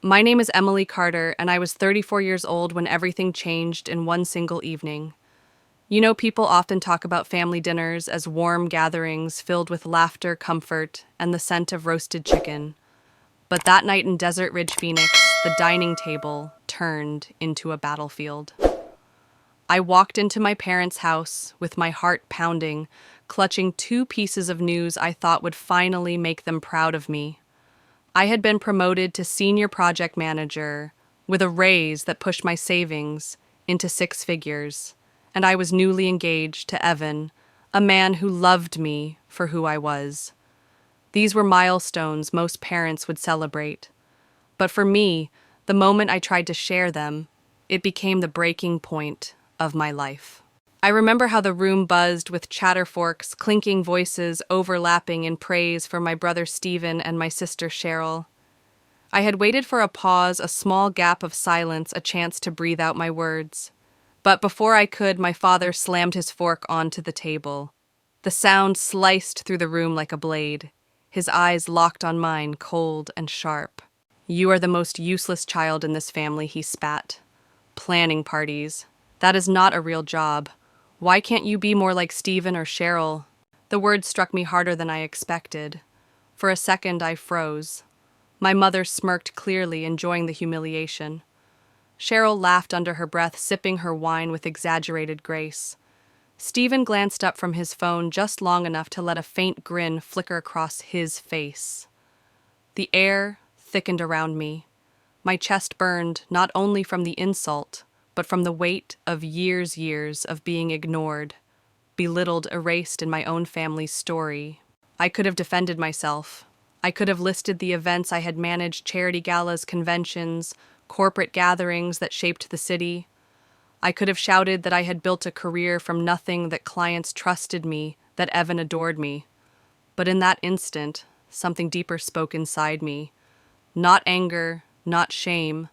My name is Emily Carter, and I was 34 years old when everything changed in one single evening. You know, people often talk about family dinners as warm gatherings filled with laughter, comfort, and the scent of roasted chicken. But that night in Desert Ridge, Phoenix, the dining table turned into a battlefield. I walked into my parents' house with my heart pounding, clutching two pieces of news I thought would finally make them proud of me. I had been promoted to senior project manager with a raise that pushed my savings into six figures, and I was newly engaged to Evan, a man who loved me for who I was. These were milestones most parents would celebrate. But for me, the moment I tried to share them, it became the breaking point of my life. I remember how the room buzzed with chatterforks, clinking voices overlapping in praise for my brother Stephen and my sister Cheryl. I had waited for a pause, a small gap of silence, a chance to breathe out my words. But before I could, my father slammed his fork onto the table. The sound sliced through the room like a blade. His eyes locked on mine, cold and sharp. "You are the most useless child in this family," he spat. "Planning parties. That is not a real job. Why can't you be more like Stephen or Cheryl?" The words struck me harder than I expected. For a second, I froze. My mother smirked clearly, enjoying the humiliation. Cheryl laughed under her breath, sipping her wine with exaggerated grace. Stephen glanced up from his phone just long enough to let a faint grin flicker across his face. The air thickened around me. My chest burned, not only from the insult, but from the weight of years of being ignored, belittled, erased in my own family's story. I could have defended myself. I could have listed the events I had managed: charity galas, conventions, corporate gatherings that shaped the city. I could have shouted that I had built a career from nothing, that clients trusted me, that Evan adored me. But in that instant, something deeper spoke inside me. Not anger, not shame,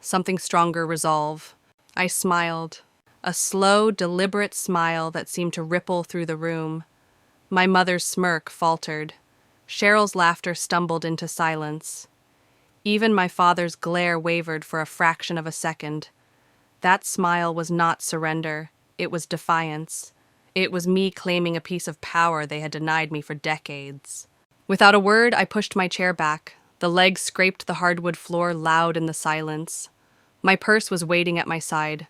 something stronger: resolve. I smiled, a slow, deliberate smile that seemed to ripple through the room. My mother's smirk faltered. Cheryl's laughter stumbled into silence. Even my father's glare wavered for a fraction of a second. That smile was not surrender. It was defiance. It was me claiming a piece of power they had denied me for decades. Without a word, I pushed my chair back. The legs scraped the hardwood floor, loud in the silence. My purse was waiting at my side.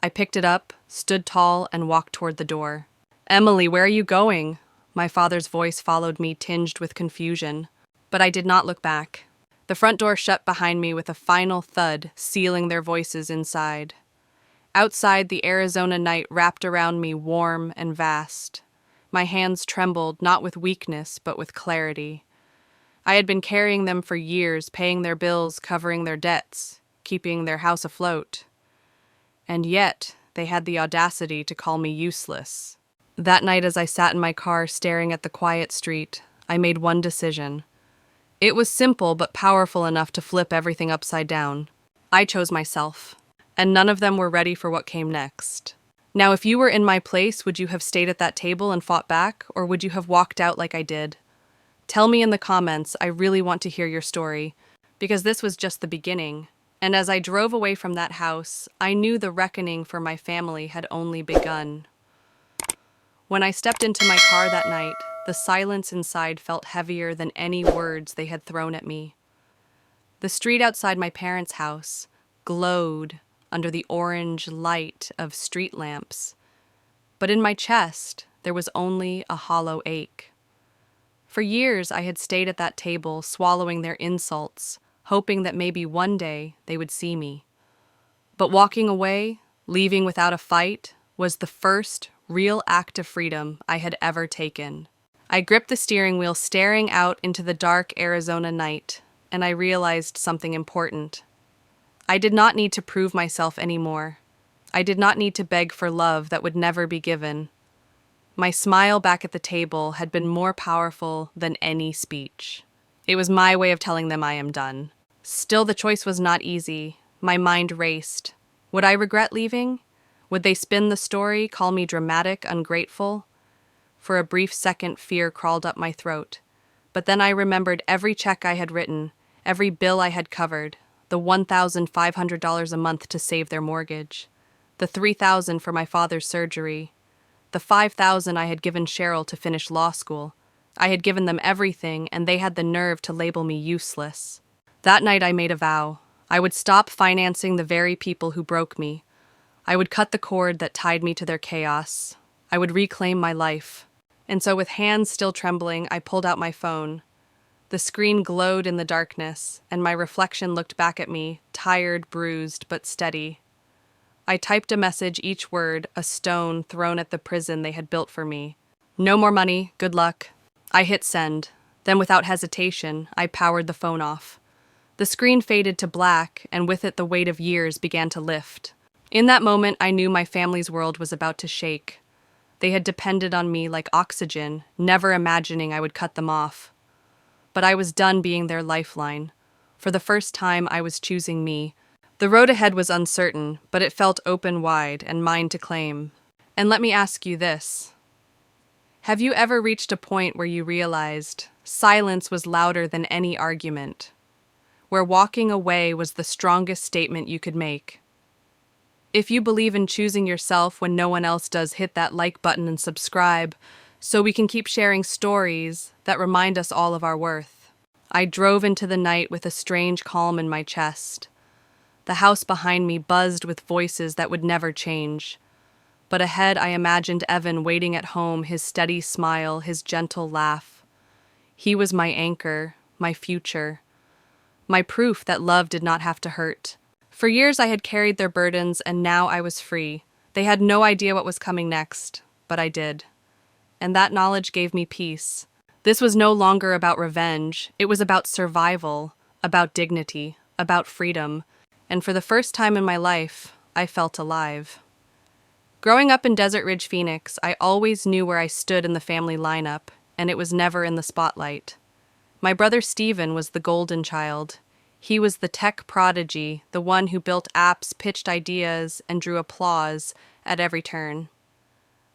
I picked it up, stood tall, and walked toward the door. "Emily, where are you going?" My father's voice followed me, tinged with confusion. But I did not look back. The front door shut behind me with a final thud, sealing their voices inside. Outside, the Arizona night wrapped around me, warm and vast. My hands trembled, not with weakness, but with clarity. I had been carrying them for years, paying their bills, covering their debts, keeping their house afloat. And yet, they had the audacity to call me useless. That night, as I sat in my car staring at the quiet street, I made one decision. It was simple but powerful enough to flip everything upside down. I chose myself, and none of them were ready for what came next. Now, if you were in my place, would you have stayed at that table and fought back, or would you have walked out like I did? Tell me in the comments. I really want to hear your story, because this was just the beginning. And as I drove away from that house, I knew the reckoning for my family had only begun. When I stepped into my car that night, the silence inside felt heavier than any words they had thrown at me. The street outside my parents' house glowed under the orange light of street lamps, but in my chest there was only a hollow ache. For years I had stayed at that table, swallowing their insults, hoping that maybe one day they would see me. But walking away, leaving without a fight, was the first real act of freedom I had ever taken. I gripped the steering wheel, staring out into the dark Arizona night, and I realized something important. I did not need to prove myself anymore. I did not need to beg for love that would never be given. My smile back at the table had been more powerful than any speech. It was my way of telling them I am done. Still, the choice was not easy. My mind raced. Would I regret leaving? Would they spin the story, call me dramatic, ungrateful? For a brief second, fear crawled up my throat. But then I remembered every check I had written, every bill I had covered, the $1,500 a month to save their mortgage, the $3,000 for my father's surgery, the $5,000 I had given Cheryl to finish law school. I had given them everything, and they had the nerve to label me useless. That night I made a vow. I would stop financing the very people who broke me. I would cut the cord that tied me to their chaos. I would reclaim my life. And so with hands still trembling, I pulled out my phone. The screen glowed in the darkness, and my reflection looked back at me, tired, bruised, but steady. I typed a message, each word a stone thrown at the prison they had built for me. No more money, good luck. I hit send. Then without hesitation, I powered the phone off. The screen faded to black, and with it the weight of years began to lift. In that moment, I knew my family's world was about to shake. They had depended on me like oxygen, never imagining I would cut them off. But I was done being their lifeline. For the first time, I was choosing me. The road ahead was uncertain, but it felt open wide and mine to claim. And let me ask you this. Have you ever reached a point where you realized silence was louder than any argument? Where walking away was the strongest statement you could make? If you believe in choosing yourself when no one else does, hit that like button and subscribe so we can keep sharing stories that remind us all of our worth. I drove into the night with a strange calm in my chest. The house behind me buzzed with voices that would never change. But ahead I imagined Evan waiting at home, his steady smile, his gentle laugh. He was my anchor, my future, my proof that love did not have to hurt. For years I had carried their burdens, and now I was free. They had no idea what was coming next, but I did. And that knowledge gave me peace. This was no longer about revenge. It was about survival, about dignity, about freedom. And for the first time in my life, I felt alive. Growing up in Desert Ridge, Phoenix, I always knew where I stood in the family lineup, and it was never in the spotlight. My brother Steven was the golden child. He was the tech prodigy, the one who built apps, pitched ideas, and drew applause at every turn.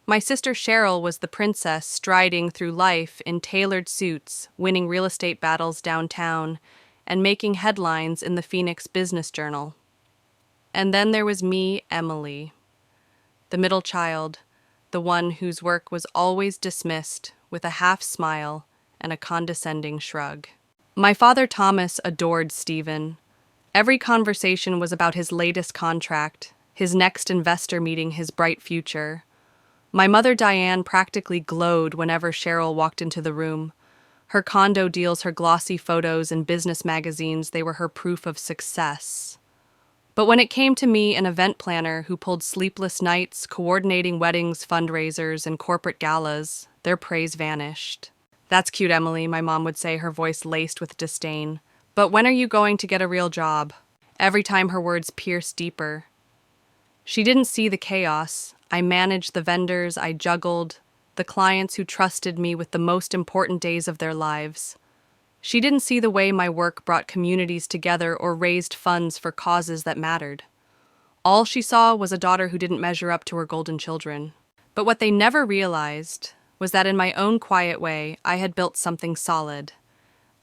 My sister Cheryl was the princess striding through life in tailored suits, winning real estate battles downtown, and making headlines in the Phoenix Business Journal. And then there was me, Emily, the middle child, the one whose work was always dismissed with a half smile and a condescending shrug. My father Thomas adored Stephen. Every conversation was about his latest contract, his next investor meeting, his bright future. My mother Diane practically glowed whenever Cheryl walked into the room. Her condo deals, her glossy photos, and business magazines, they were her proof of success. But when it came to me, an event planner who pulled sleepless nights, coordinating weddings, fundraisers, and corporate galas, their praise vanished. "That's cute, Emily," my mom would say, her voice laced with disdain. "But when are you going to get a real job?" Every time her words pierced deeper. She didn't see the chaos. I managed the vendors I juggled, the clients who trusted me with the most important days of their lives. She didn't see the way my work brought communities together or raised funds for causes that mattered. All she saw was a daughter who didn't measure up to her golden children. But what they never realized was that in my own quiet way, I had built something solid.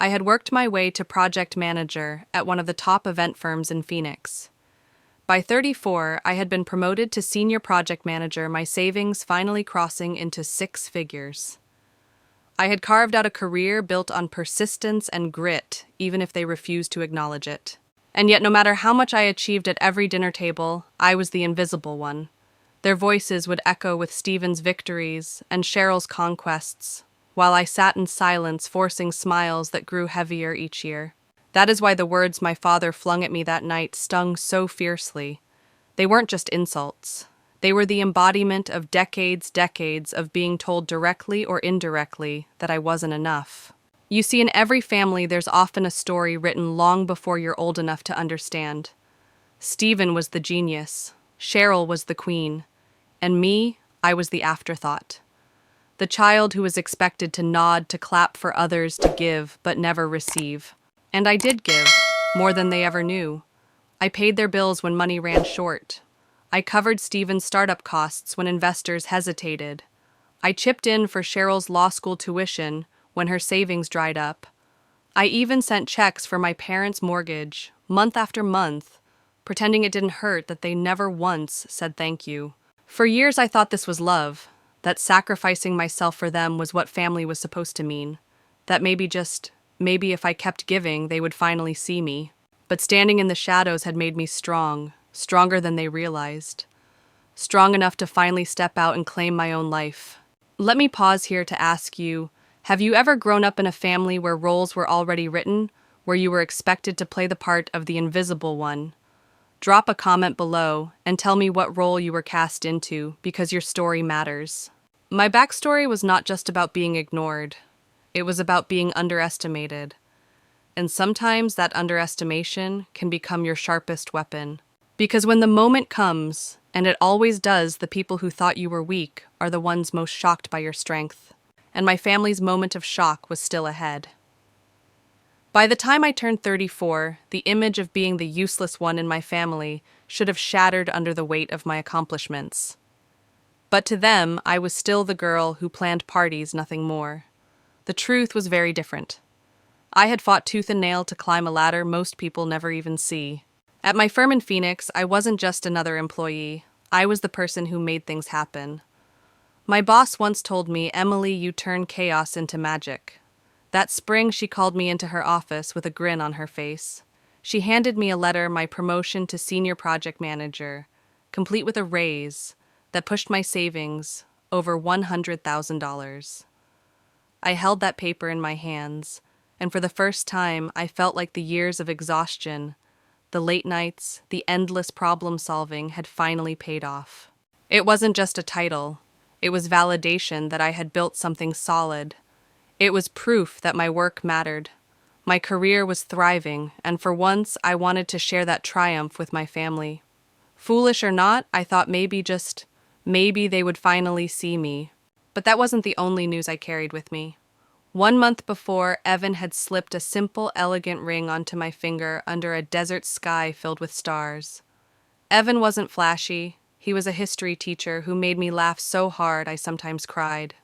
I had worked my way to project manager at one of the top event firms in Phoenix. By 34, I had been promoted to senior project manager, my savings finally crossing into 6 figures. I had carved out a career built on persistence and grit, even if they refused to acknowledge it. And yet, no matter how much I achieved at every dinner table, I was the invisible one. Their voices would echo with Stephen's victories and Cheryl's conquests, while I sat in silence, forcing smiles that grew heavier each year. That is why the words my father flung at me that night stung so fiercely. They weren't just insults. They were the embodiment of decades of being told directly or indirectly that I wasn't enough. You see, in every family, there's often a story written long before you're old enough to understand. Stephen was the genius. Cheryl was the queen. And me, I was the afterthought. The child who was expected to nod, to clap for others, to give, but never receive. And I did give, more than they ever knew. I paid their bills when money ran short. I covered Stephen's startup costs when investors hesitated. I chipped in for Cheryl's law school tuition when her savings dried up. I even sent checks for my parents' mortgage month after month, pretending it didn't hurt that they never once said thank you. For years I thought this was love, that sacrificing myself for them was what family was supposed to mean, that maybe if I kept giving, they would finally see me. But standing in the shadows had made me strong, stronger than they realized. Strong enough to finally step out and claim my own life. Let me pause here to ask you, have you ever grown up in a family where roles were already written, where you were expected to play the part of the invisible one? Drop a comment below and tell me what role you were cast into, because your story matters. My backstory was not just about being ignored. It was about being underestimated. And sometimes that underestimation can become your sharpest weapon. Because when the moment comes, and it always does, the people who thought you were weak are the ones most shocked by your strength. And my family's moment of shock was still ahead. By the time I turned 34, the image of being the useless one in my family should have shattered under the weight of my accomplishments. But to them, I was still the girl who planned parties, nothing more. The truth was very different. I had fought tooth and nail to climb a ladder most people never even see. At my firm in Phoenix, I wasn't just another employee. I was the person who made things happen. My boss once told me, "Emily, you turn chaos into magic." That spring, she called me into her office with a grin on her face. She handed me a letter, my promotion to senior project manager, complete with a raise that pushed my savings over $100,000. I held that paper in my hands, and for the first time, I felt like the years of exhaustion, the late nights, the endless problem-solving had finally paid off. It wasn't just a title. It was validation that I had built something solid. It was proof that my work mattered. My career was thriving, and for once, I wanted to share that triumph with my family. Foolish or not, I thought maybe they would finally see me. But that wasn't the only news I carried with me. 1 month before, Evan had slipped a simple, elegant ring onto my finger under a desert sky filled with stars. Evan wasn't flashy. He was a history teacher who made me laugh so hard I sometimes cried.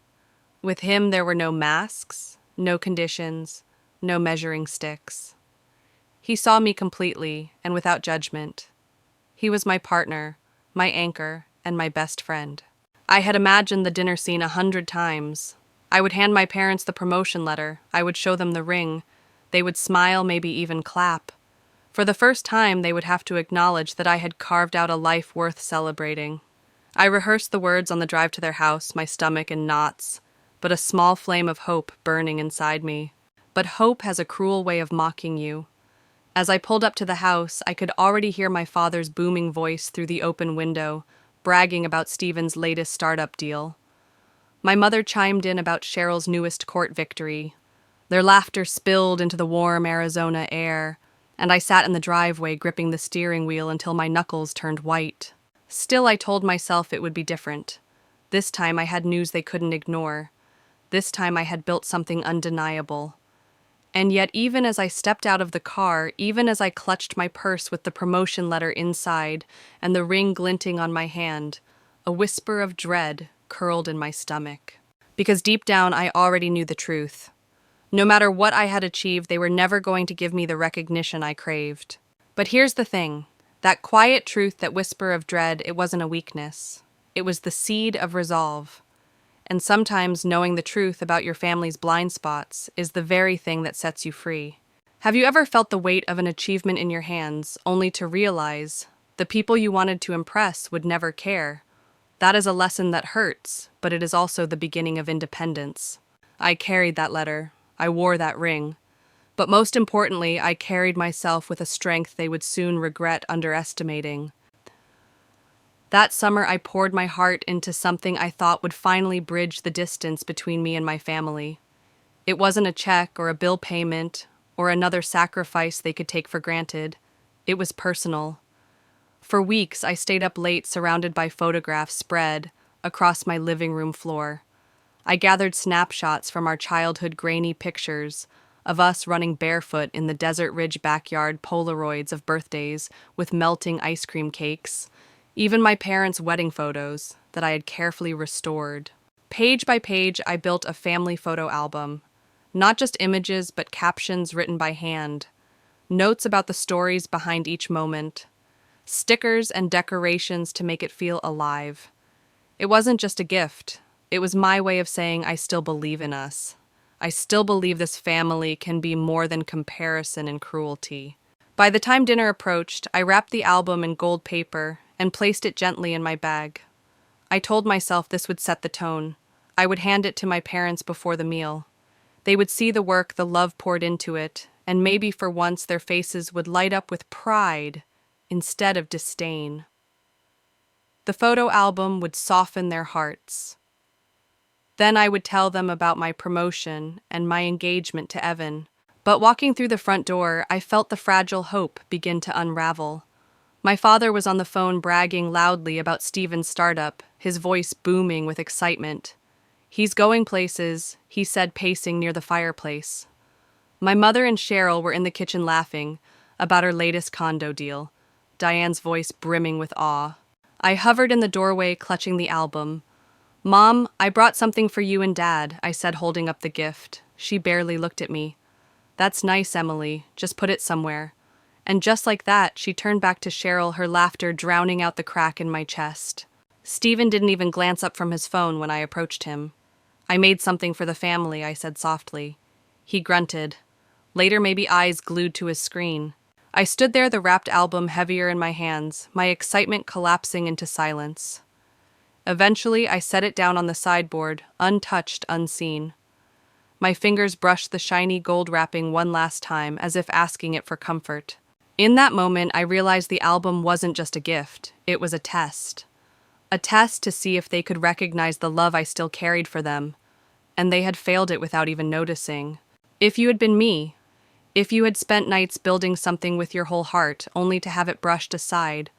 With him, there were no masks, no conditions, no measuring sticks. He saw me completely and without judgment. He was my partner, my anchor, and my best friend. I had imagined the dinner scene 100 times. I would hand my parents the promotion letter. I would show them the ring. They would smile, maybe even clap. For the first time, they would have to acknowledge that I had carved out a life worth celebrating. I rehearsed the words on the drive to their house, my stomach in knots, but a small flame of hope burning inside me. But hope has a cruel way of mocking you. As I pulled up to the house, I could already hear my father's booming voice through the open window, bragging about Steven's latest startup deal. My mother chimed in about Cheryl's newest court victory. Their laughter spilled into the warm Arizona air, and I sat in the driveway gripping the steering wheel until my knuckles turned white. Still, I told myself it would be different. This time I had news they couldn't ignore. This time I had built something undeniable. And yet, even as I stepped out of the car, even as I clutched my purse with the promotion letter inside and the ring glinting on my hand, a whisper of dread curled in my stomach. Because deep down, I already knew the truth. No matter what I had achieved, they were never going to give me the recognition I craved. But here's the thing. That quiet truth, that whisper of dread, it wasn't a weakness. It was the seed of resolve. And sometimes knowing the truth about your family's blind spots is the very thing that sets you free. Have you ever felt the weight of an achievement in your hands, only to realize the people you wanted to impress would never care? That is a lesson that hurts, but it is also the beginning of independence. I carried that letter. I wore that ring. But most importantly, I carried myself with a strength they would soon regret underestimating. That summer, I poured my heart into something I thought would finally bridge the distance between me and my family. It wasn't a check or a bill payment or another sacrifice they could take for granted. It was personal. For weeks, I stayed up late surrounded by photographs spread across my living room floor. I gathered snapshots from our childhood grainy pictures of us running barefoot in the Desert Ridge backyard, Polaroids of birthdays with melting ice cream cakes, even my parents' wedding photos that I had carefully restored. Page by page, I built a family photo album. Not just images, but captions written by hand. notes about the stories behind each moment, stickers and decorations to make it feel alive. It wasn't just a gift, it was my way of saying I still believe in us. I still believe this family can be more than comparison and cruelty. By the time dinner approached, I wrapped the album in gold paper and placed it gently in my bag. I told myself this would set the tone. I would hand it to my parents before the meal. They would see the work, the love poured into it, and maybe for once their faces would light up with pride instead of disdain. The photo album would soften their hearts. Then I would tell them about my promotion and my engagement to Evan. But walking through the front door, I felt the fragile hope begin to unravel. My father was on the phone bragging loudly about Steven's startup, his voice booming with excitement. "He's going places," he said, pacing near the fireplace. My mother and Cheryl were in the kitchen laughing about her latest condo deal, Diane's voice brimming with awe. I hovered in the doorway, clutching the album. "Mom, I brought something for you and Dad," I said, holding up the gift. She barely looked at me. "That's nice, Emily. Just put it somewhere." And just like that, she turned back to Cheryl, her laughter drowning out the crack in my chest. Stephen didn't even glance up from his phone when I approached him. "I made something for the family," I said softly. He grunted. Later, maybe eyes glued to his screen. I stood there, the wrapped album heavier in my hands, my excitement collapsing into silence. Eventually, I set it down on the sideboard, untouched, unseen. My fingers brushed the shiny gold wrapping one last time, as if asking it for comfort. In that moment, I realized the album wasn't just a gift, it was a test. A test to see if they could recognize the love I still carried for them. And they had failed it without even noticing. If you had been me, if you had spent nights building something with your whole heart, only to have it brushed aside,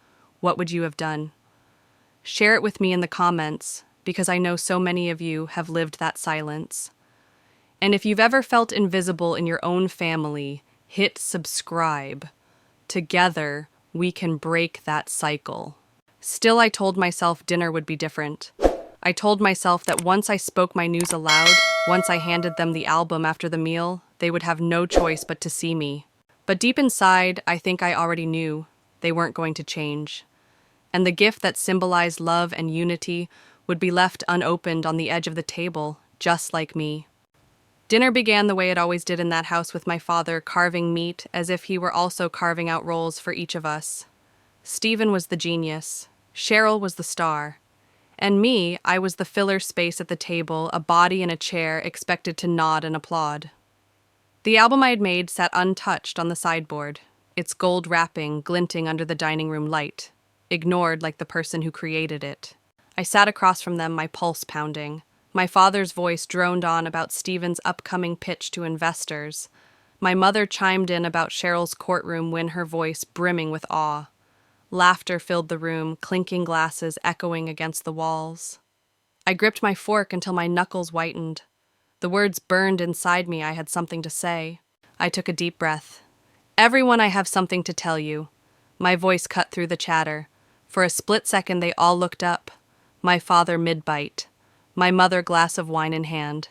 what would you have done? Share it with me in the comments, because I know so many of you have lived that silence. And if you've ever felt invisible in your own family, hit subscribe. Together, we can break that cycle. Still, I told myself dinner would be different. I told myself that once I spoke my news aloud, once I handed them the album after the meal, they would have no choice but to see me. But deep inside, I think I already knew they weren't going to change. And the gift that symbolized love and unity would be left unopened on the edge of the table, just like me. Dinner began the way it always did in that house, with my father carving meat as if he were also carving out roles for each of us. Stephen was the genius, Cheryl was the star, and me, I was the filler space at the table, a body in a chair expected to nod and applaud. The album I had made sat untouched on the sideboard, its gold wrapping glinting under the dining room light, ignored like the person who created it. I sat across from them, my pulse pounding. My father's voice droned on about Stephen's upcoming pitch to investors. My mother chimed in about Cheryl's courtroom win, her voice brimming with awe. Laughter filled the room, clinking glasses echoing against the walls. I gripped my fork until my knuckles whitened. The words burned inside me. I had something to say. I took a deep breath. "Everyone, I have something to tell you." My voice cut through the chatter. For a split second, they all looked up. My father mid-bite. My mother, glass of wine in hand.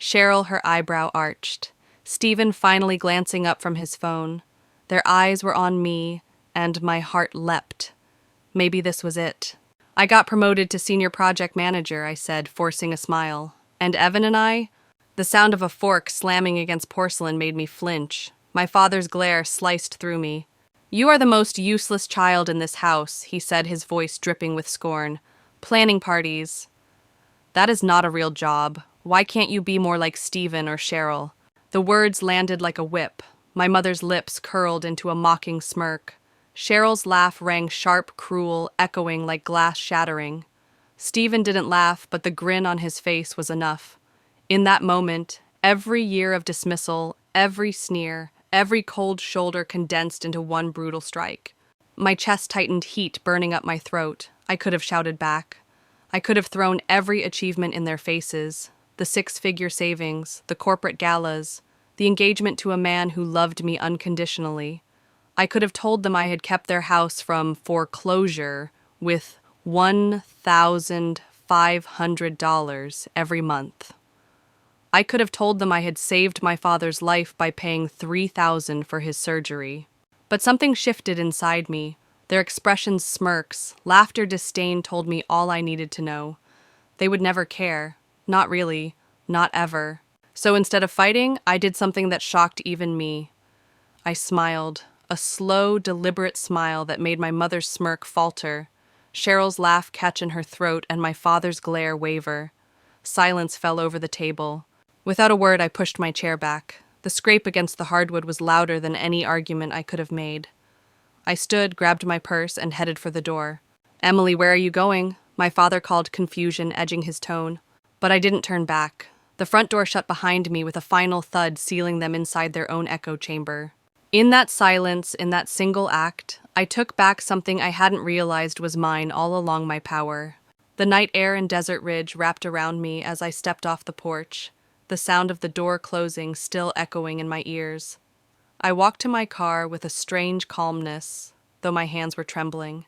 Cheryl, her eyebrow arched. Stephen finally glancing up from his phone. Their eyes were on me, and my heart leapt. Maybe this was it. "I got promoted to senior project manager," I said, forcing a smile. "And Evan and I?" The sound of a fork slamming against porcelain made me flinch. My father's glare sliced through me. "You are the most useless child in this house," he said, his voice dripping with scorn. "Planning parties. That is not a real job. Why can't you be more like Stephen or Cheryl?" The words landed like a whip. My mother's lips curled into a mocking smirk. Cheryl's laugh rang sharp, cruel, echoing like glass shattering. Stephen didn't laugh, but the grin on his face was enough. In that moment, every year of dismissal, every sneer, every cold shoulder condensed into one brutal strike. My chest tightened, heat burning up my throat. I could have shouted back. I could have thrown every achievement in their faces. The six-figure savings, the corporate galas, the engagement to a man who loved me unconditionally. I could have told them I had kept their house from foreclosure with $1,500 every month. I could have told them I had saved my father's life by paying $3,000 for his surgery. But something shifted inside me. Their expressions, smirks, laughter, disdain told me all I needed to know. They would never care. Not really. Not ever. So instead of fighting, I did something that shocked even me. I smiled, a slow, deliberate smile that made my mother's smirk falter, Cheryl's laugh catch in her throat, and my father's glare waver. Silence fell over the table. Without a word, I pushed my chair back. The scrape against the hardwood was louder than any argument I could have made. I stood, grabbed my purse, and headed for the door. "Emily, where are you going?" My father called, confusion edging his tone. But I didn't turn back. The front door shut behind me with a final thud, sealing them inside their own echo chamber. In that silence, in that single act, I took back something I hadn't realized was mine all along my power. The night air and desert ridge wrapped around me as I stepped off the porch, the sound of the door closing still echoing in my ears. I walked to my car with a strange calmness, though my hands were trembling.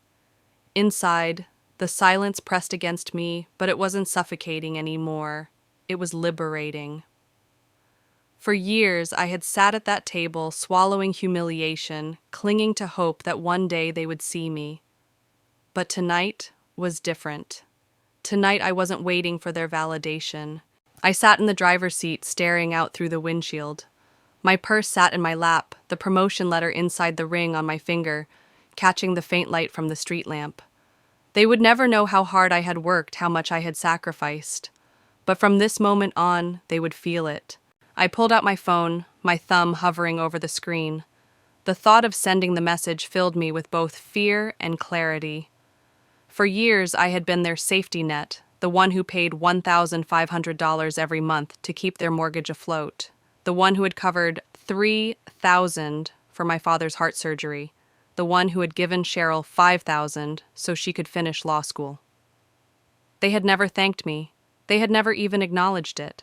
Inside, the silence pressed against me, but it wasn't suffocating anymore. It was liberating. For years, I had sat at that table, swallowing humiliation, clinging to hope that one day they would see me. But tonight was different. Tonight, I wasn't waiting for their validation. I sat in the driver's seat, staring out through the windshield. My purse sat in my lap, the promotion letter inside the ring on my finger, catching the faint light from the street lamp. They would never know how hard I had worked, how much I had sacrificed. But from this moment on, they would feel it. I pulled out my phone, my thumb hovering over the screen. The thought of sending the message filled me with both fear and clarity. For years, I had been their safety net, the one who paid $1,500 every month to keep their mortgage afloat, the one who had covered $3,000 for my father's heart surgery, the one who had given Cheryl $5,000 so she could finish law school. They had never thanked me. They had never even acknowledged it.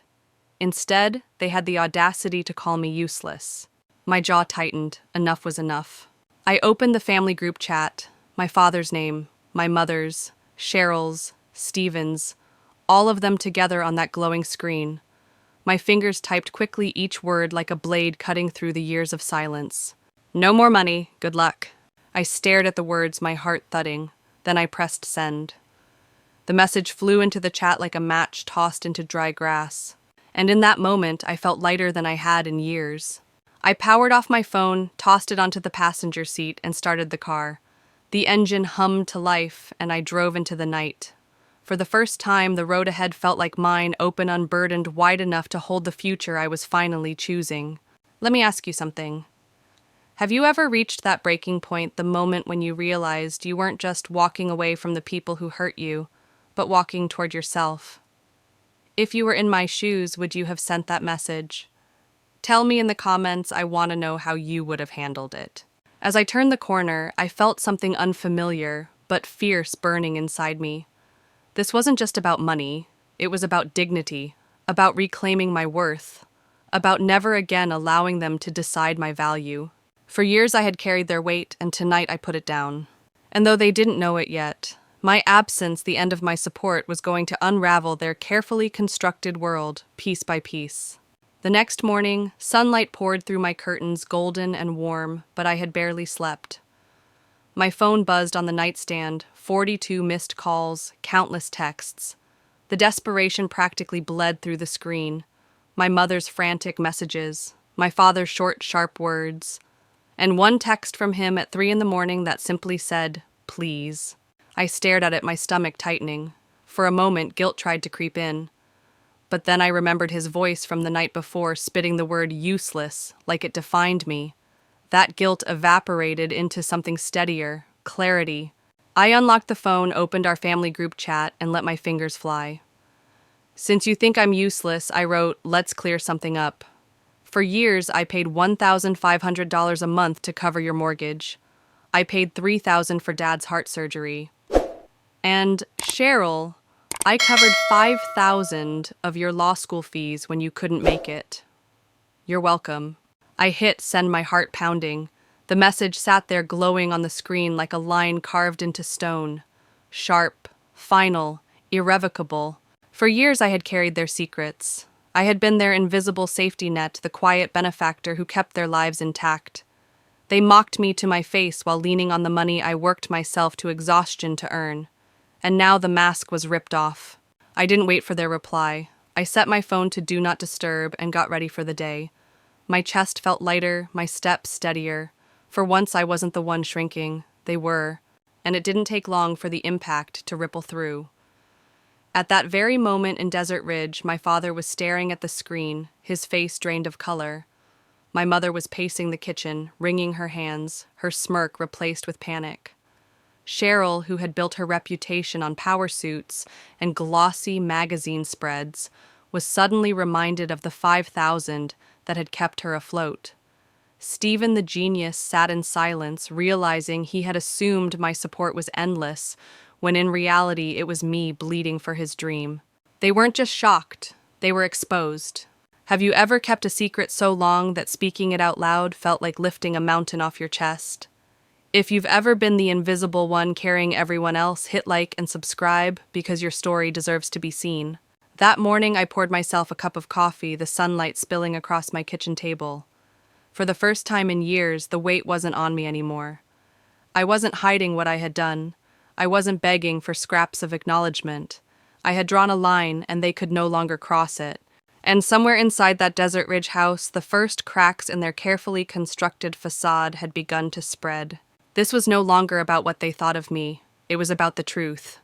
Instead, they had the audacity to call me useless. My jaw tightened. Enough was enough. I opened the family group chat. My father's name, my mother's, Cheryl's, Stephen's, all of them together on that glowing screen. My fingers typed quickly, each word like a blade cutting through the years of silence. "No more money. Good luck." I stared at the words, my heart thudding. Then I pressed send. The message flew into the chat like a match tossed into dry grass. And in that moment, I felt lighter than I had in years. I powered off my phone, tossed it onto the passenger seat, and started the car. The engine hummed to life, and I drove into the night. For the first time, the road ahead felt like mine, open, unburdened, wide enough to hold the future I was finally choosing. Let me ask you something. Have you ever reached that breaking point, the moment when you realized you weren't just walking away from the people who hurt you, but walking toward yourself? If you were in my shoes, would you have sent that message? Tell me in the comments. I want to know how you would have handled it. As I turned the corner, I felt something unfamiliar, but fierce burning inside me. This wasn't just about money. It was about dignity, about reclaiming my worth, about never again allowing them to decide my value. For years I had carried their weight, and tonight I put it down. And though they didn't know it yet, my absence, the end of my support, was going to unravel their carefully constructed world, piece by piece. The next morning, sunlight poured through my curtains, golden and warm, but I had barely slept. My phone buzzed on the nightstand, 42 missed calls, countless texts. The desperation practically bled through the screen. My mother's frantic messages, my father's short, sharp words, and one text from him at 3 a.m. that simply said, "Please." I stared at it, my stomach tightening. For a moment, guilt tried to creep in. But then I remembered his voice from the night before, spitting the word useless, like it defined me. That guilt evaporated into something steadier, clarity. I unlocked the phone, opened our family group chat, and let my fingers fly. "Since you think I'm useless," I wrote, "let's clear something up. For years, I paid $1,500 a month to cover your mortgage. I paid $3,000 for Dad's heart surgery. And, Cheryl, I covered $5,000 of your law school fees when you couldn't make it. You're welcome." I hit send, my heart pounding. The message sat there glowing on the screen like a line carved into stone. Sharp, final, irrevocable. For years I had carried their secrets. I had been their invisible safety net, the quiet benefactor who kept their lives intact. They mocked me to my face while leaning on the money I worked myself to exhaustion to earn. And now the mask was ripped off. I didn't wait for their reply. I set my phone to Do Not Disturb and got ready for the day. My chest felt lighter, my steps steadier. For once I wasn't the one shrinking. They were. And it didn't take long for the impact to ripple through. At that very moment in Desert Ridge, my father was staring at the screen, his face drained of color. My mother was pacing the kitchen, wringing her hands, her smirk replaced with panic. Cheryl, who had built her reputation on power suits and glossy magazine spreads, was suddenly reminded of the 5,000 that had kept her afloat. Stephen the genius sat in silence, realizing he had assumed my support was endless, when in reality it was me bleeding for his dream. They weren't just shocked, they were exposed. Have you ever kept a secret so long that speaking it out loud felt like lifting a mountain off your chest? If you've ever been the invisible one carrying everyone else, hit like and subscribe because your story deserves to be seen. That morning I poured myself a cup of coffee, the sunlight spilling across my kitchen table. For the first time in years, the weight wasn't on me anymore. I wasn't hiding what I had done. I wasn't begging for scraps of acknowledgement. I had drawn a line, and they could no longer cross it. And somewhere inside that Desert Ridge house, the first cracks in their carefully constructed facade had begun to spread. This was no longer about what they thought of me. It was about the truth.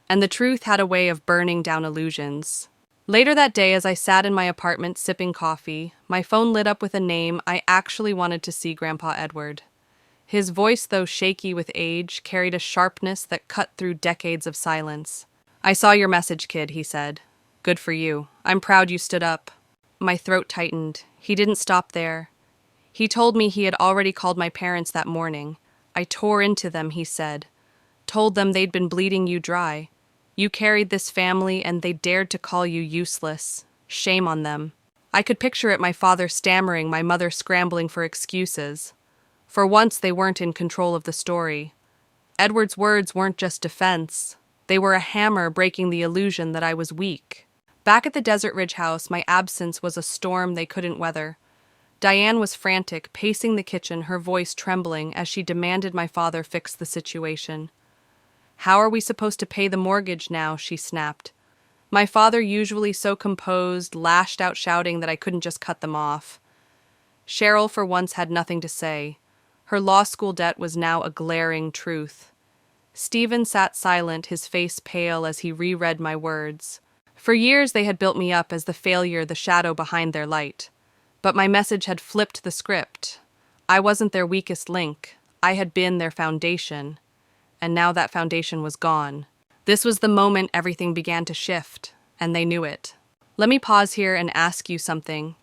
And the truth had a way of burning down illusions. Later that day, as I sat in my apartment sipping coffee, my phone lit up with a name I actually wanted to see Grandpa Edward. His voice, though shaky with age, carried a sharpness that cut through decades of silence. "I saw your message, kid," he said. "Good for you. I'm proud you stood up." My throat tightened. He didn't stop there. He told me he had already called my parents that morning. I tore into them, he said. Told them they'd been bleeding you dry. You carried this family and they dared to call you useless. Shame on them. I could picture it, my father stammering, my mother scrambling for excuses. For once, they weren't in control of the story. Edward's words weren't just defense. They were a hammer breaking the illusion that I was weak. Back at the Desert Ridge house, my absence was a storm they couldn't weather. Diane was frantic, pacing the kitchen, her voice trembling as she demanded my father fix the situation. "How are we supposed to pay the mortgage now?" she snapped. My father, usually so composed, lashed out shouting that I couldn't just cut them off. Cheryl, for once, had nothing to say. Her law school debt was now a glaring truth. Stephen sat silent, his face pale as he reread my words. For years they had built me up as the failure, the shadow behind their light. But my message had flipped the script. I wasn't their weakest link. I had been their foundation. And now that foundation was gone. This was the moment everything began to shift, and they knew it. Let me pause here and ask you something.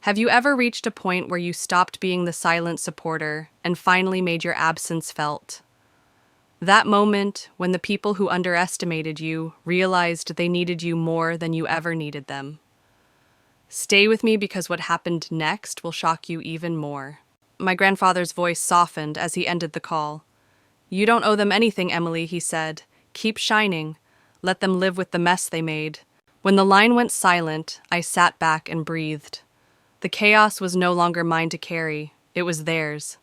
Have you ever reached a point where you stopped being the silent supporter and finally made your absence felt? That moment when the people who underestimated you realized they needed you more than you ever needed them. Stay with me because what happened next will shock you even more. My grandfather's voice softened as he ended the call. "You don't owe them anything, Emily," he said. "Keep shining. Let them live with the mess they made." When the line went silent, I sat back and breathed. The chaos was no longer mine to carry. It was theirs.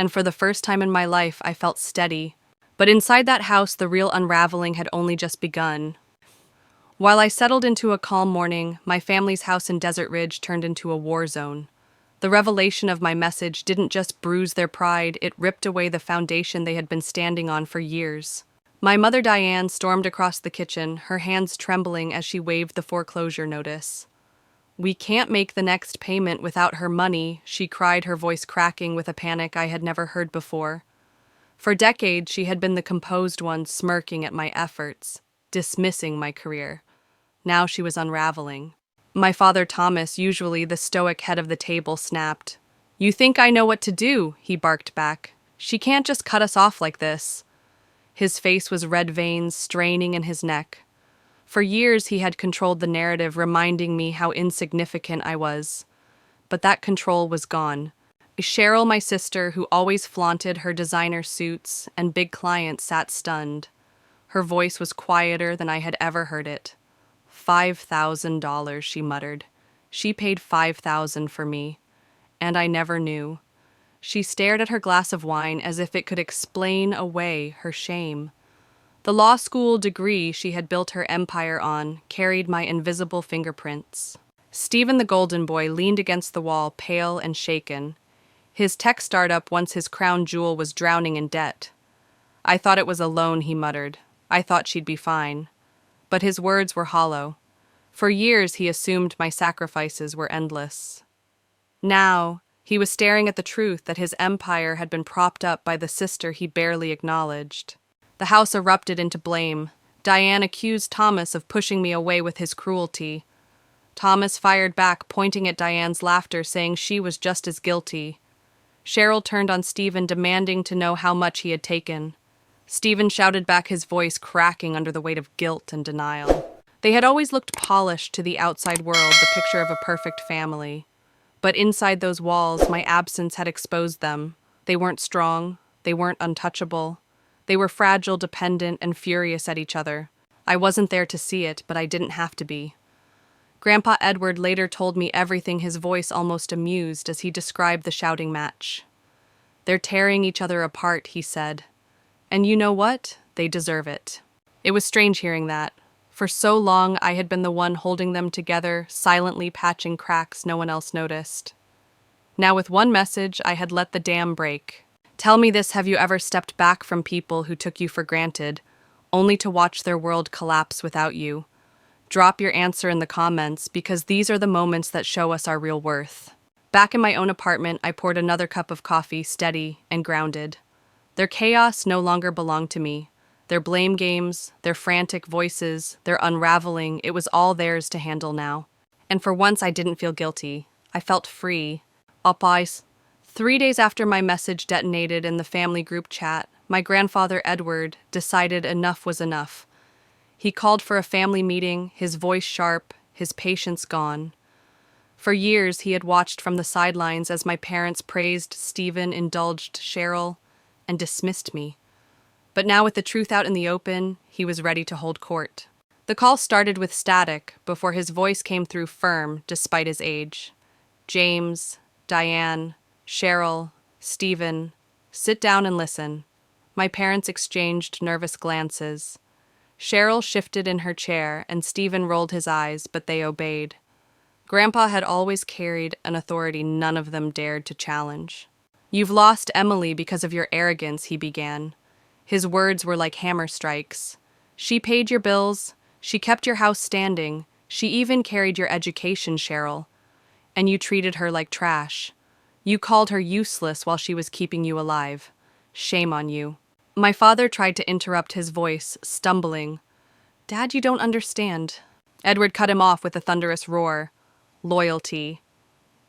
And for the first time in my life, I felt steady. But inside that house, the real unraveling had only just begun. While I settled into a calm morning, my family's house in Desert Ridge turned into a war zone. The revelation of my message didn't just bruise their pride, it ripped away the foundation they had been standing on for years. My mother Diane stormed across the kitchen, her hands trembling as she waved the foreclosure notice. "We can't make the next payment without her money," she cried, her voice cracking with a panic I had never heard before. For decades, she had been the composed one, smirking at my efforts, dismissing my career. Now she was unraveling. My father Thomas, usually the stoic head of the table, snapped. "You think I know what to do?" he barked back. "She can't just cut us off like this." His face was red veins straining in his neck. For years he had controlled the narrative, reminding me how insignificant I was. But that control was gone. Cheryl, my sister, who always flaunted her designer suits and big clients, sat stunned. Her voice was quieter than I had ever heard it. $5,000, she muttered. She paid $5,000 for me, and I never knew. She stared at her glass of wine as if it could explain away her shame. The law school degree she had built her empire on carried my invisible fingerprints. Stephen the Golden Boy leaned against the wall, pale and shaken. His tech startup, once his crown jewel, was drowning in debt. I thought it was a loan, he muttered. I thought she'd be fine. But his words were hollow. For years he assumed my sacrifices were endless. Now, he was staring at the truth that his empire had been propped up by the sister he barely acknowledged. The house erupted into blame. Diane accused Thomas of pushing me away with his cruelty. Thomas fired back, pointing at Diane's laughter, saying she was just as guilty. Cheryl turned on Stephen, demanding to know how much he had taken. Stephen shouted back, his voice cracking under the weight of guilt and denial. They had always looked polished to the outside world, the picture of a perfect family. But inside those walls, my absence had exposed them. They weren't strong. They weren't untouchable. They were fragile, dependent, and furious at each other. I wasn't there to see it, but I didn't have to be. Grandpa Edward later told me everything, his voice almost amused as he described the shouting match. They're tearing each other apart, he said. And you know what? They deserve it. It was strange hearing that. For so long, I had been the one holding them together, silently patching cracks no one else noticed. Now with one message, I had let the dam break. Tell me this, have you ever stepped back from people who took you for granted, only to watch their world collapse without you? Drop your answer in the comments, because these are the moments that show us our real worth. Back in my own apartment, I poured another cup of coffee, steady and grounded. Their chaos no longer belonged to me. Their blame games, their frantic voices, their unraveling, it was all theirs to handle now. And for once I didn't feel guilty. I felt free. Upis. 3 days after my message detonated in the family group chat, my grandfather Edward decided enough was enough. He called for a family meeting, his voice sharp, his patience gone. For years he had watched from the sidelines as my parents praised Stephen, indulged Cheryl, and dismissed me. But now with the truth out in the open, he was ready to hold court. The call started with static before his voice came through firm despite his age. James, Diane, Cheryl, Stephen, sit down and listen. My parents exchanged nervous glances. Cheryl shifted in her chair and Stephen rolled his eyes, but they obeyed. Grandpa had always carried an authority none of them dared to challenge. You've lost Emily because of your arrogance, he began. His words were like hammer strikes. She paid your bills. She kept your house standing. She even carried your education, Cheryl. And you treated her like trash. You called her useless while she was keeping you alive. Shame on you. My father tried to interrupt, his voice, stumbling. Dad, you don't understand. Edward cut him off with a thunderous roar. Loyalty.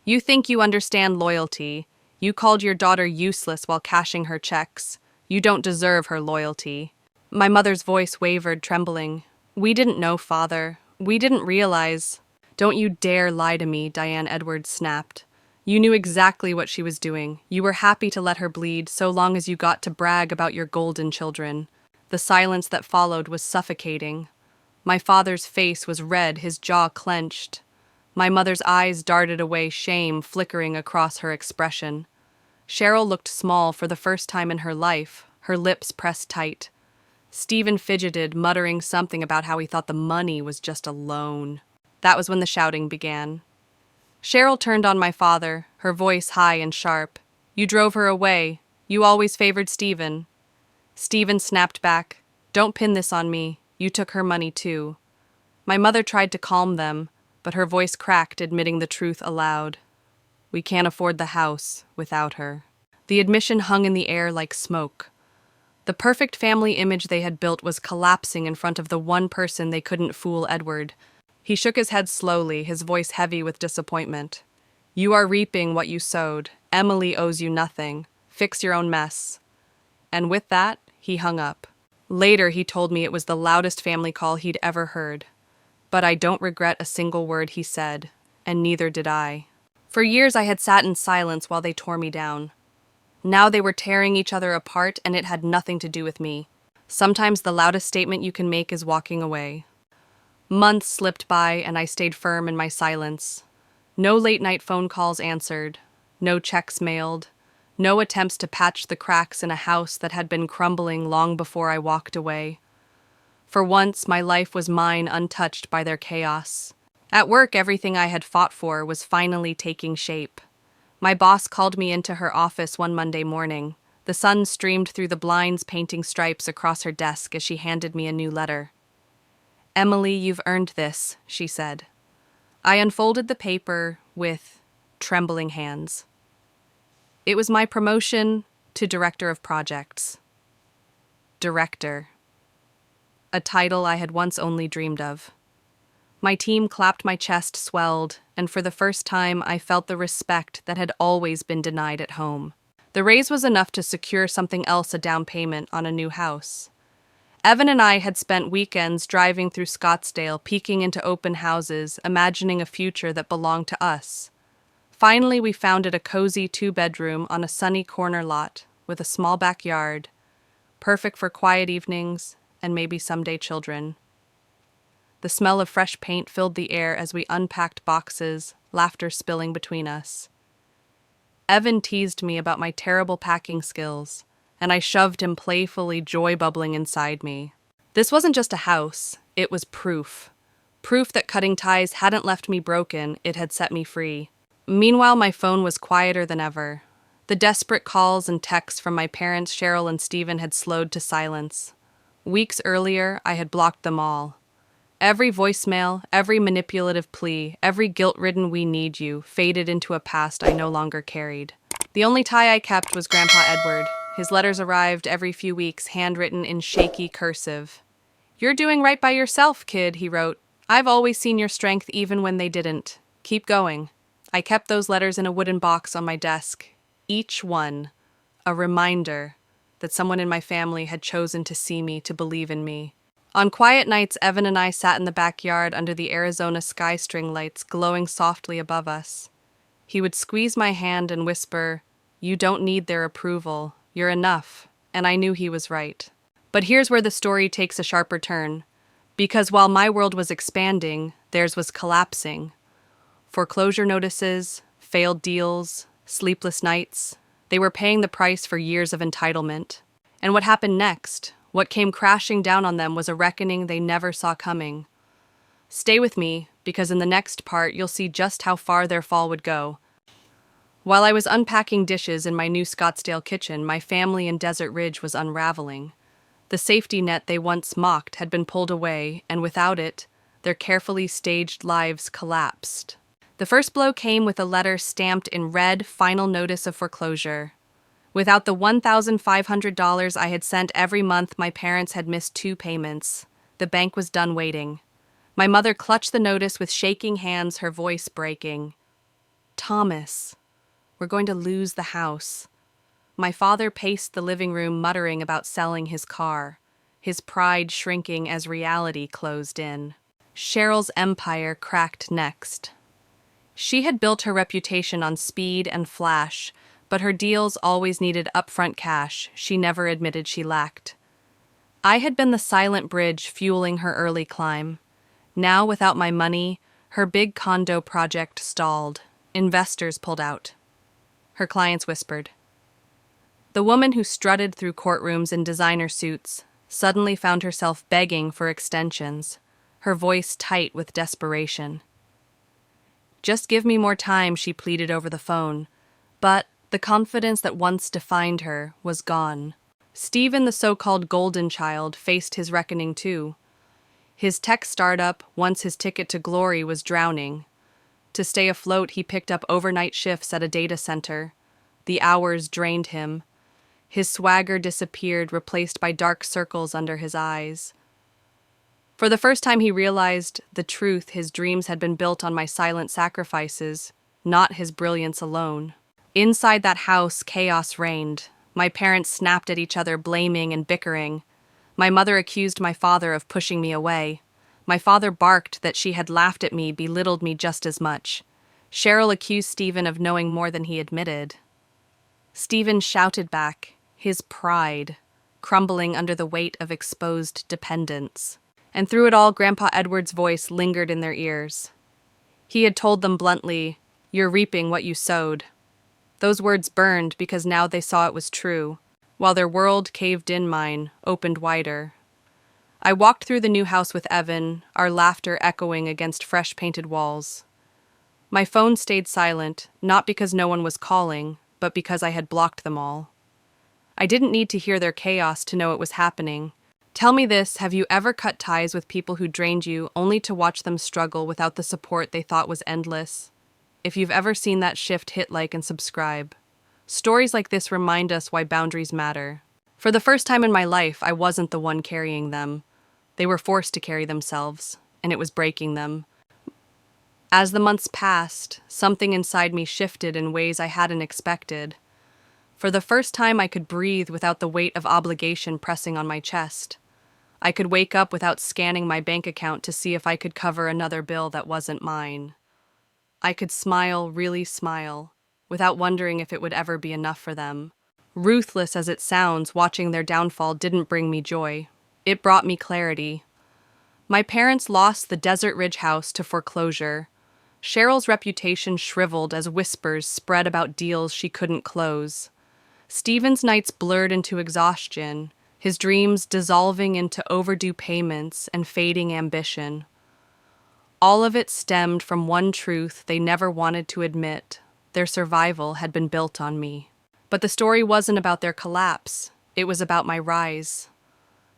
You think you understand loyalty. You called your daughter useless while cashing her checks. You don't deserve her loyalty. My mother's voice wavered, trembling. We didn't know, Father. We didn't realize. Don't you dare lie to me, Diane Edwards snapped. You knew exactly what she was doing. You were happy to let her bleed so long as you got to brag about your golden children. The silence that followed was suffocating. My father's face was red, his jaw clenched. My mother's eyes darted away, shame flickering across her expression. Cheryl looked small for the first time in her life, her lips pressed tight. Stephen fidgeted, muttering something about how he thought the money was just a loan. That was when the shouting began. Cheryl turned on my father, her voice high and sharp. You drove her away. You always favored Stephen. Stephen snapped back. Don't pin this on me. You took her money too. My mother tried to calm them, but her voice cracked, admitting the truth aloud. We can't afford the house without her. The admission hung in the air like smoke. The perfect family image they had built was collapsing in front of the one person they couldn't fool, Edward. He shook his head slowly, his voice heavy with disappointment. You are reaping what you sowed. Emily owes you nothing. Fix your own mess. And with that, he hung up. Later, he told me it was the loudest family call he'd ever heard. But I don't regret a single word he said, and neither did I. For years I had sat in silence while they tore me down. Now they were tearing each other apart, and it had nothing to do with me. Sometimes the loudest statement you can make is walking away. Months slipped by, and I stayed firm in my silence. No late-night phone calls answered, no checks mailed, no attempts to patch the cracks in a house that had been crumbling long before I walked away. For once, my life was mine, untouched by their chaos. At work, everything I had fought for was finally taking shape. My boss called me into her office one Monday morning. The sun streamed through the blinds, painting stripes across her desk as she handed me a new letter. "Emily, you've earned this," she said. I unfolded the paper with trembling hands. It was my promotion to Director of Projects. Director. A title I had once only dreamed of. My team clapped, my chest swelled, and for the first time I felt the respect that had always been denied at home. The raise was enough to secure something else, a down payment on a new house. Evan and I had spent weekends driving through Scottsdale, peeking into open houses, imagining a future that belonged to us. Finally, we found it, a cozy 2-bedroom on a sunny corner lot with a small backyard, perfect for quiet evenings and maybe someday children. The smell of fresh paint filled the air as we unpacked boxes, laughter spilling between us. Evan teased me about my terrible packing skills, and I shoved him playfully, joy bubbling inside me. This wasn't just a house, it was proof. Proof that cutting ties hadn't left me broken, it had set me free. Meanwhile, my phone was quieter than ever. The desperate calls and texts from my parents, Cheryl and Stephen, had slowed to silence. Weeks earlier, I had blocked them all. Every voicemail, every manipulative plea, every guilt-ridden "we need you" faded into a past I no longer carried. The only tie I kept was Grandpa Edward. His letters arrived every few weeks, handwritten in shaky cursive. "You're doing right by yourself, kid," he wrote. "I've always seen your strength even when they didn't. Keep going." I kept those letters in a wooden box on my desk. Each one, a reminder that someone in my family had chosen to see me, to believe in me. On quiet nights, Evan and I sat in the backyard under the Arizona sky string lights glowing softly above us. He would squeeze my hand and whisper, "You don't need their approval. You're enough." And I knew he was right. But here's where the story takes a sharper turn. Because while my world was expanding, theirs was collapsing. Foreclosure notices, failed deals, sleepless nights. They were paying the price for years of entitlement. And what happened next? What came crashing down on them was a reckoning they never saw coming. Stay with me, because in the next part you'll see just how far their fall would go. While I was unpacking dishes in my new Scottsdale kitchen, my family in Desert Ridge was unraveling. The safety net they once mocked had been pulled away, and without it, their carefully staged lives collapsed. The first blow came with a letter stamped in red, "Final notice of foreclosure." Without the $1,500 I had sent every month, my parents had missed 2 payments. The bank was done waiting. My mother clutched the notice with shaking hands, her voice breaking. "Thomas, we're going to lose the house." My father paced the living room, muttering about selling his car, his pride shrinking as reality closed in. Cheryl's empire cracked next. She had built her reputation on speed and flash, but her deals always needed upfront cash she never admitted she lacked. I had been the silent bridge fueling her early climb. Now, without my money, her big condo project stalled. Investors pulled out. Her clients whispered. The woman who strutted through courtrooms in designer suits suddenly found herself begging for extensions, her voice tight with desperation. "Just give me more time," she pleaded over the phone. But the confidence that once defined her was gone. Stephen, the so-called golden child, faced his reckoning too. His tech startup, once his ticket to glory, was drowning. To stay afloat, he picked up overnight shifts at a data center. The hours drained him. His swagger disappeared, replaced by dark circles under his eyes. For the first time, he realized the truth: his dreams had been built on my silent sacrifices, not his brilliance alone. Inside that house, chaos reigned. My parents snapped at each other, blaming and bickering. My mother accused my father of pushing me away. My father barked that she had laughed at me, belittled me just as much. Cheryl accused Stephen of knowing more than he admitted. Stephen shouted back, his pride crumbling under the weight of exposed dependence. And through it all, Grandpa Edward's voice lingered in their ears. He had told them bluntly, "You're reaping what you sowed." Those words burned because now they saw it was true, while their world caved in mine, opened wider. I walked through the new house with Evan, our laughter echoing against fresh painted walls. My phone stayed silent, not because no one was calling, but because I had blocked them all. I didn't need to hear their chaos to know it was happening. Tell me this, have you ever cut ties with people who drained you only to watch them struggle without the support they thought was endless? If you've ever seen that shift, hit like and subscribe. Stories like this remind us why boundaries matter. For the first time in my life, I wasn't the one carrying them. They were forced to carry themselves, and it was breaking them. As the months passed, something inside me shifted in ways I hadn't expected. For the first time, I could breathe without the weight of obligation pressing on my chest. I could wake up without scanning my bank account to see if I could cover another bill that wasn't mine. I could smile, really smile, without wondering if it would ever be enough for them. Ruthless as it sounds, watching their downfall didn't bring me joy. It brought me clarity. My parents lost the Desert Ridge house to foreclosure. Cheryl's reputation shriveled as whispers spread about deals she couldn't close. Stephen's nights blurred into exhaustion, his dreams dissolving into overdue payments and fading ambition. All of it stemmed from one truth they never wanted to admit: their survival had been built on me. But the story wasn't about their collapse, it was about my rise.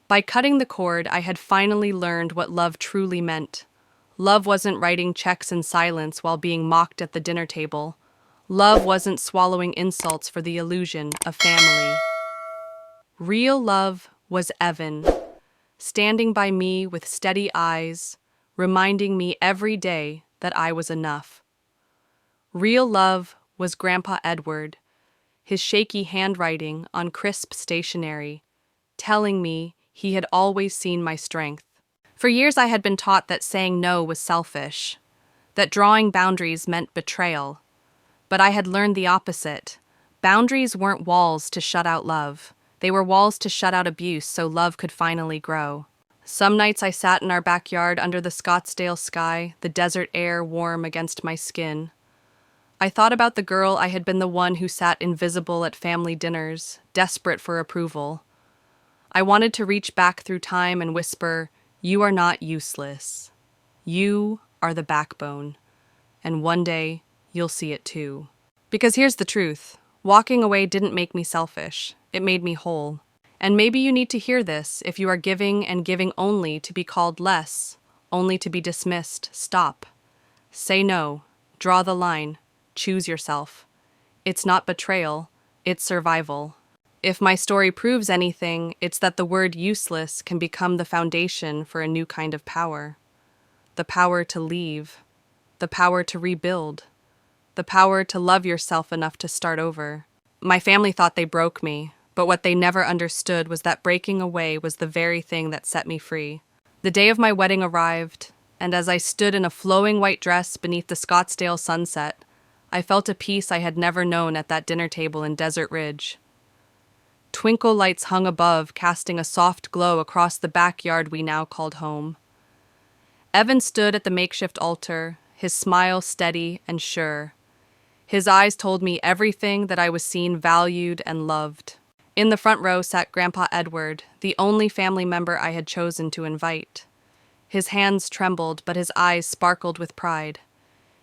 By cutting the cord, I had finally learned what love truly meant. Love wasn't writing checks in silence while being mocked at the dinner table. Love wasn't swallowing insults for the illusion of family. Real love was Evan, standing by me with steady eyes, reminding me every day that I was enough. Real love was Grandpa Edward, his shaky handwriting on crisp stationery, telling me he had always seen my strength. For years I had been taught that saying no was selfish, that drawing boundaries meant betrayal. But I had learned the opposite. Boundaries weren't walls to shut out love. They were walls to shut out abuse so love could finally grow. Some nights I sat in our backyard under the Scottsdale sky, the desert air warm against my skin. I thought about the girl I had been, the one who sat invisible at family dinners, desperate for approval. I wanted to reach back through time and whisper, "You are not useless. You are the backbone. And one day, you'll see it too." Because here's the truth. Walking away didn't make me selfish. It made me whole. And maybe you need to hear this if you are giving and giving only to be called less, only to be dismissed. Stop. Say no. Draw the line. Choose yourself. It's not betrayal. It's survival. If my story proves anything, it's that the word useless can become the foundation for a new kind of power. The power to leave. The power to rebuild. The power to love yourself enough to start over. My family thought they broke me, but what they never understood was that breaking away was the very thing that set me free. The day of my wedding arrived, and as I stood in a flowing white dress beneath the Scottsdale sunset, I felt a peace I had never known at that dinner table in Desert Ridge. Twinkle lights hung above, casting a soft glow across the backyard we now called home. Evan stood at the makeshift altar, his smile steady and sure. His eyes told me everything that I was seen, valued, and loved. In the front row sat Grandpa Edward, the only family member I had chosen to invite. His hands trembled, but his eyes sparkled with pride.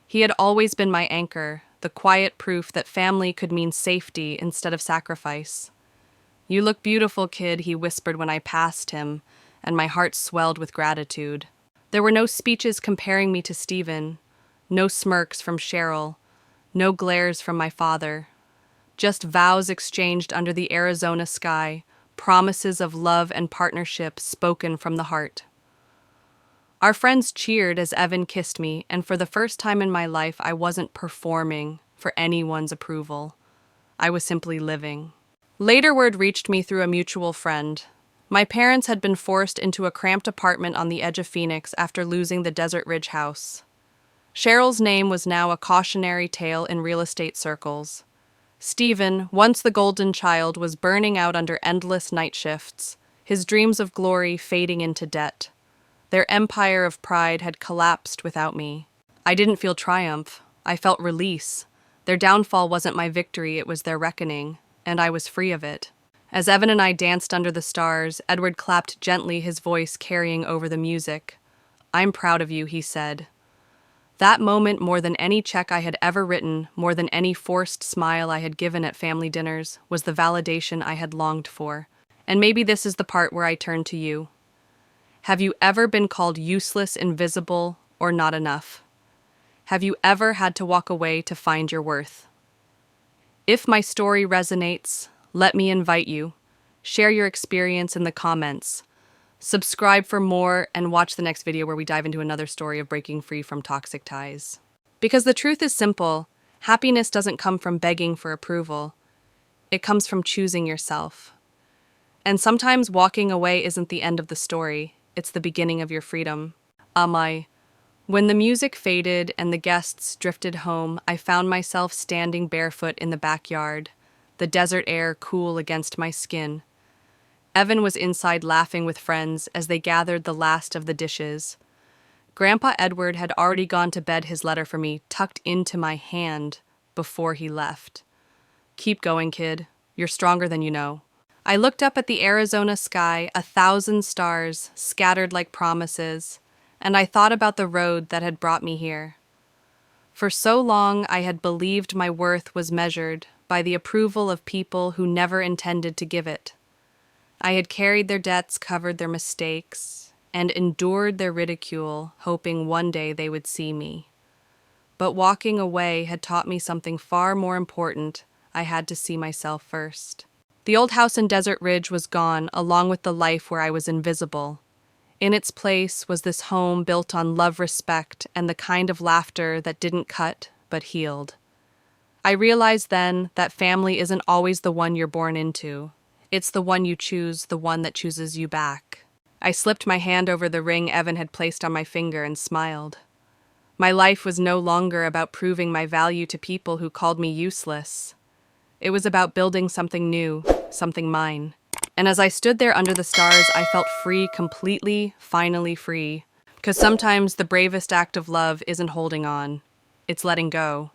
He had always been my anchor, the quiet proof that family could mean safety instead of sacrifice. "You look beautiful, kid," he whispered when I passed him, and my heart swelled with gratitude. There were no speeches comparing me to Stephen, no smirks from Cheryl, no glares from my father. Just vows exchanged under the Arizona sky, promises of love and partnership spoken from the heart. Our friends cheered as Evan kissed me, and for the first time in my life I wasn't performing for anyone's approval. I was simply living. Later word reached me through a mutual friend. My parents had been forced into a cramped apartment on the edge of Phoenix after losing the Desert Ridge house. Cheryl's name was now a cautionary tale in real estate circles. Stephen, once the golden child, was burning out under endless night shifts, his dreams of glory fading into debt. Their empire of pride had collapsed without me. I didn't feel triumph. I felt release. Their downfall wasn't my victory, it was their reckoning, and I was free of it. As Evan and I danced under the stars, Edward clapped gently, his voice carrying over the music. "I'm proud of you," he said. That moment, more than any check I had ever written, more than any forced smile I had given at family dinners, was the validation I had longed for. And maybe this is the part where I turn to you. Have you ever been called useless, invisible, or not enough? Have you ever had to walk away to find your worth? If my story resonates, let me invite you. Share your experience in the comments. Subscribe for more and watch the next video where we dive into another story of breaking free from toxic ties. Because the truth is simple, happiness doesn't come from begging for approval. It comes from choosing yourself. And sometimes walking away isn't the end of the story, it's the beginning of your freedom. When the music faded and the guests drifted home, I found myself standing barefoot in the backyard, the desert air cool against my skin. Evan was inside laughing with friends as they gathered the last of the dishes. Grandpa Edward had already gone to bed, his letter for me tucked into my hand before he left. "Keep going, kid. You're stronger than you know." I looked up at the Arizona sky, 1,000 stars scattered like promises, and I thought about the road that had brought me here. For so long, I had believed my worth was measured by the approval of people who never intended to give it. I had carried their debts, covered their mistakes, and endured their ridicule, hoping one day they would see me. But walking away had taught me something far more important. I had to see myself first. The old house in Desert Ridge was gone, along with the life where I was invisible. In its place was this home built on love, respect, and the kind of laughter that didn't cut, but healed. I realized then that family isn't always the one you're born into. It's the one you choose, the one that chooses you back. I slipped my hand over the ring Evan had placed on my finger and smiled. My life was no longer about proving my value to people who called me useless. It was about building something new, something mine. And as I stood there under the stars, I felt free, completely, finally free. Because sometimes the bravest act of love isn't holding on, it's letting go.